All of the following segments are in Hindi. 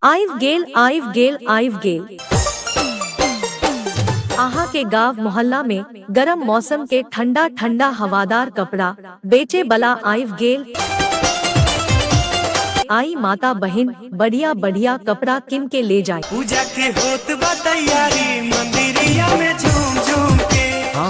आइव गेल। आहा के गाँव मोहल्ला में गरम मौसम के ठंडा ठंडा हवादार कपड़ा बेचे बला आइव गेल। आई माता बहन बढ़िया बढ़िया कपड़ा किन के ले जाए। पूजा के होत बा तैयारी मंदिरिया में झूम झूम के।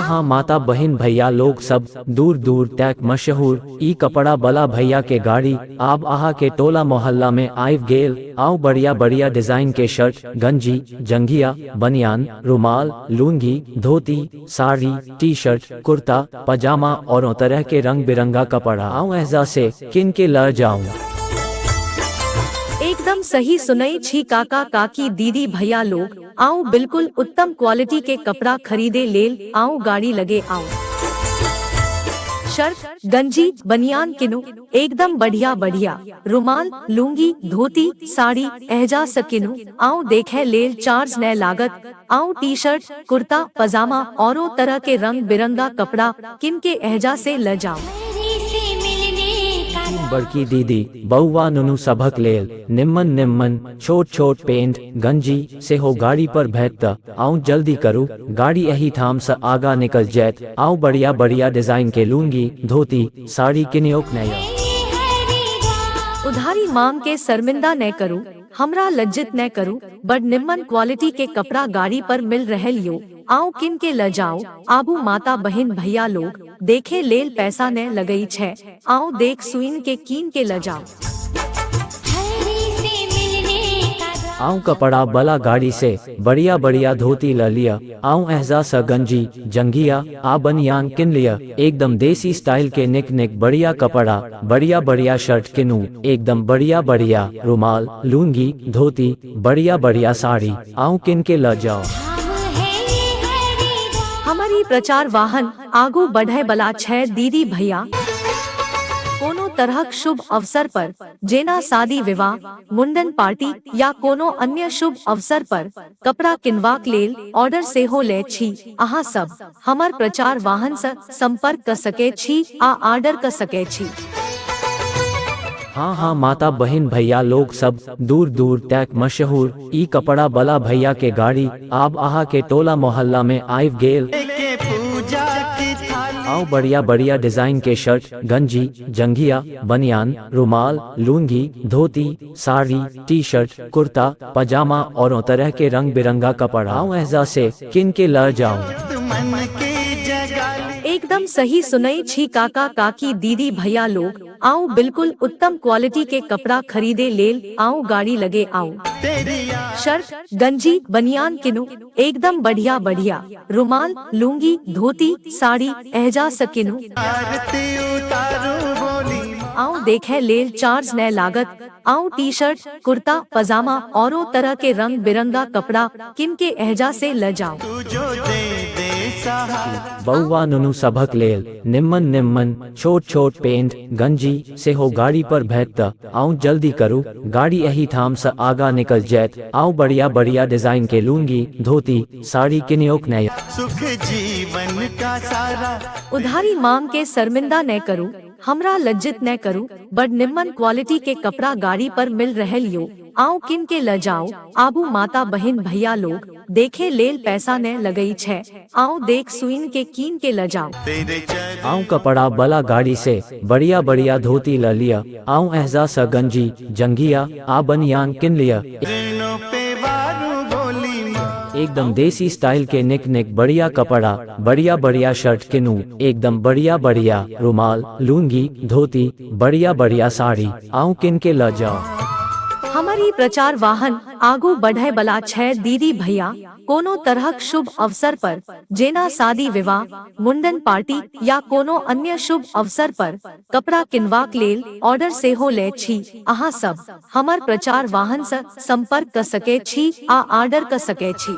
हाँ माता बहन भैया लोग सब दूर दूर तक मशहूर ई कपड़ा बला भैया के गाड़ी आप आहा के टोला मोहल्ला में आइव गेल। आओ बढ़िया बढ़िया डिजाइन के शर्ट गंजी जंघिया बनियान रुमाल लुंगी धोती साड़ी टी शर्ट कुर्ता पजामा और तरह के रंग बिरंगा कपड़ा आओ ऐसा से किन के ल जाऊं। एकदम सही सुनई छी काका काकी दीदी भैया लोग आओ बिल्कुल उत्तम क्वालिटी के कपड़ा खरीदे लेल आओ गाड़ी लगे आओ। शर्ट गंजी बनियान किनु एकदम बढ़िया बढ़िया रुमाल लुंगी धोती साड़ी एहजा सकिनु आओ देखे लेल चार्ज न लागत। आओ टी शर्ट कुर्ता पजामा औरों तरह के रंग बिरंगा कपड़ा किन के एहजा से ल जाओ। बड़की दीदी बउआ नुनु सबक लेल निम्मन निम्मन छोट छोट पेंट गंजी से हो गाड़ी पर भेजत आओ जल्दी करू गाड़ी यही थाम से आगा निकल जात। आओ बढ़िया बढ़िया डिजाइन के लुंगी धोती साड़ी किनियोक नया। उधारी मांग के शर्मिंदा न करूं हमरा लज्जित न करूं बड़ निम्मन क्वालिटी के कपड़ा गाड़ी पर मिल रहल यो। आओ किन के ल जाओ आबू माता बहन भैया लोग देखे लेल पैसा न लगई छे। आओ देख सुइन के कीन के ल जाओ। आओ कपड़ा बला गाड़ी से बढ़िया बढ़िया धोती ल लिया। आओ एहजा सा गंजी जंघिया आ बनियान किन लिया एकदम देसी स्टाइल के निक निक बढ़िया कपड़ा बढ़िया बढ़िया शर्ट किनू एकदम बढ़िया बढ़िया रुमाल लुंगी धोती बढ़िया बढ़िया साड़ी आओ किन के ल जाओ। हमारी प्रचार वाहन आगू बढ़े बला छे दीदी भैया। कोनो तरहक शुभ अवसर पर जेना शादी विवाह मुंडन पार्टी या कोनो अन्य शुभ अवसर पर कपड़ा किनवाक लेल ऑर्डर से हो ले छी। अहाँ सब हमर प्रचार वाहन से संपर्क कर सके छी आ ऑर्डर कर सके छी। हाँ माता बहन भैया लोग सब दूर दूर तक मशहूर ई कपड़ा बला भैया के गाड़ी आप आहा के टोला मोहल्ला में आइव गेल। आओ बढ़िया बढ़िया डिजाइन के शर्ट गंजी जंघिया बनियान रुमाल लुंगी धोती साड़ी टी शर्ट कुर्ता पजामा और तरह के रंग बिरंगा कपड़ा आओ ऐसा से किन के ल जाऊं। एकदम सही सुनई छी काका काकी दीदी भैया लोग आओ बिल्कुल उत्तम क्वालिटी के कपड़ा खरीदे लेल आओ गाड़ी लगे आओ। शर्ट गंजी बनियान किनु एकदम बढ़िया बढ़िया रुमाल लुंगी धोती साड़ी एहजा सकिनु आओ देखे लेल चार्ज न लागत। आओ टी शर्ट कुर्ता पजामा औरों तरह के रंग बिरंगा कपड़ा किन के एहजा से ल जाओ। बउआ नुनु सबक लेल निम्मन निम्मन छोट छोट पेंट गंजी से हो गाड़ी पर भेजत आओ जल्दी करू गाड़ी यही थाम से आगा निकल जात। आओ बढ़िया बढ़िया डिजाइन के लुंगी धोती साड़ी किनियोक नया। सुख जीवन का सारा उधारी मांग के शर्मिंदा न करूं हमरा लज्जित न करूं बड़ निम्मन क्वालिटी के कपड़ा गाड़ी पर मिल रहल यो। आओ किन के ल जाओ आबू माता बहन भैया लोग देखे लेल पैसा न लगई छे। आओ देख सुइन के कीन के ल जाओ। आओ कपड़ा बला गाड़ी से बढ़िया बढ़िया धोती ल लिया। आओ एहजा सा गंजी जंघिया आ बनियान किन लिया एकदम देसी स्टाइल के निक निक बढ़िया कपड़ा बढ़िया बढ़िया शर्ट किनू एकदम बढ़िया बढ़िया रुमाल लुंगी धोती बढ़िया बढ़िया साड़ी आओ किन के ल जाओ। हमारी प्रचार वाहन आगू बढ़े बला छे दीदी भैया। कोनो तरहक शुभ अवसर पर जेना शादी विवाह मुंडन पार्टी या कोनो अन्य शुभ अवसर पर कपड़ा किनवाक लेल ऑर्डर से हो ले छी। अहाँ सब हमर प्रचार वाहन से संपर्क कर सके छी आ ऑर्डर कर सके छी।